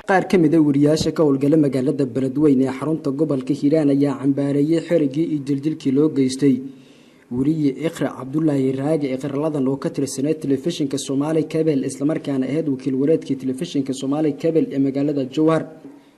qaar ka mid ah wariyaasha ka howlgala magaalada Beledweyne ee xarunta gobolka Hiiraan ayaa cambaareeyay xirigii iyo jiljilkii loo geystay wariye Iqra Cabdullaahi Raage iqraladan oo ka tirsanaa telefishinka Somali Cable isla markaana ahayd wakiil wareedkii telefishinka Somali Cable ee magaalada Jowhar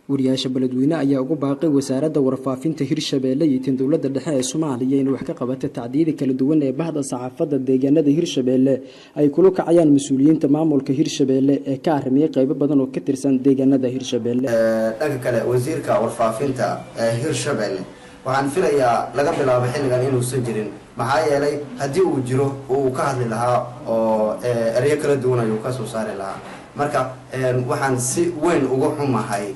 wariyaasha Beledweyne ayaa ugu baaqay wasaaradda warfaafinta Hirshabeelle iyo dowladda dhexe ee Soomaaliya in wax ka qabato tacdiid kala duwan ee bahda saxaafadda deegaanada Hirshabeelle ay kula kacayaan mas'uuliyiinta maamulka Hirshabeelle ee ka arrimay qayb badan oo ka tirsan deegaanada Hirshabeelle dhanka kale wasiirka warfaafinta Hirshabeelle waxaan filayaa laga bilaabo xilligan inuu soo jirin maxaa yeelay hadii uu jiro uu ka hadli lahaa oo ereyo kala duwan ayuu ka soo saari lahaa marka waxaan si weyn ugu xumahay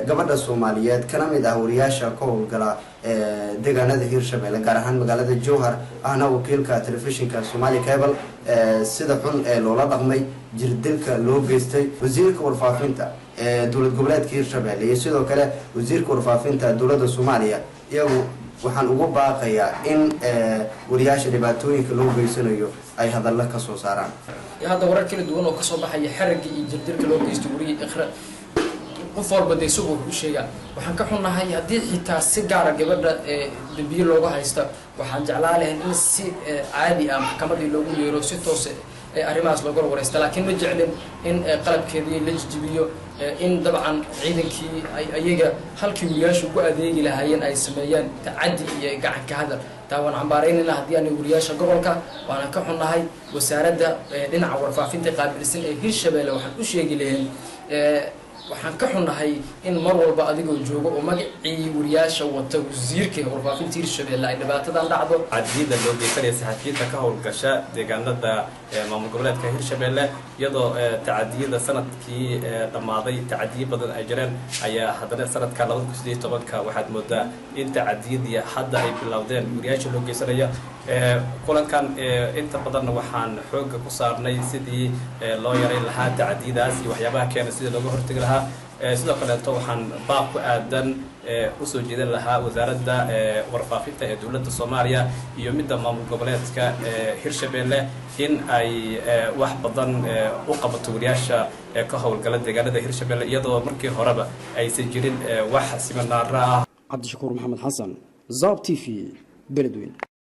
gabadha Soomaaliyeed kana mid ah wariyaasha ka howlgala deegaanada Hirshabeelle gaar ahaan magaalada Jowhar ahna wakiilka telefishinka Somali Cable sida xun ee loola dhaqmay jirdilka loo geystay wasiirka warfaafinta dowlad goboleedka Hirshabeelle iyo sidoo kale wasiirka warfaafinta dowladda Soomaaliya iyagu waxaan ugu baaqayaa in wariyaasha dhibaatooyinka loo geysanayo ay hadallo ka soo saaraan hadda warar kala duwan oo ka soo baxay xirigii iyo jirdilka loo geystay wariye Iqra qof walba de suuq u sheegaa waxaan ka xunahay hadii xitaa si gaar ah gabadha dambiye looga haysto waxaan jeclaan lahayn in si caadi ah maxkamadii loogu yeero si toos ah arrimahaas looga wareysto laakiin ma jeclin in qalabkeedii la jijibiyo in dabcan ciidankii ayaga halkii wariyaashu ugu adeegi lahaayeen ay sameeyaan tacaddi iyo gacan ka hadal taan cambaaraynayna hadii aan wariyaasha gobolka waan ka xunahay wasaaradda dhinaca warfaafinta qaabilsan ee Hirshabeelle waxaan u sheegi lahayn waxaan ka xunahay in mar walba adigoo joogo oo magacii wariyaasha wata wasiirka warfaafinta Hirshabeelle ay dhibaatadan dhacdo cadida loo geeyay saxafiyiinta ka howlgasha deegaanada maamul goboleedka Hirshabeelle iyadoo tacadiyada sanadkii dhamaaday tacadiye badan ay jireen ayaa haddana sanadka 2018 waxaad moodaa in tacadiyadii hadda ay bilowdeen wariyaasha loo geysanaya kulankan inta badan waxaan xoog ku saarnay sidii loo yareyn lahaa tacadiyadaas iyo waxyaabaha keenay sidii looga hortagi lahaa sidoo kale waxaan baaq ku aadan u soo jeedin lahaa wasaaradda warfaafinta ee dowladda Soomaaliya iyo midda maamul goboleedka Hirshabeelle in ay wax badan u qabato wariyaasha ka howlgala deegaanada Hirshabeelle iyadoo markii horeba aysan jirin wax siminaar ah Cabdishakuur Maxamed Xasan Zab TV Beledweyne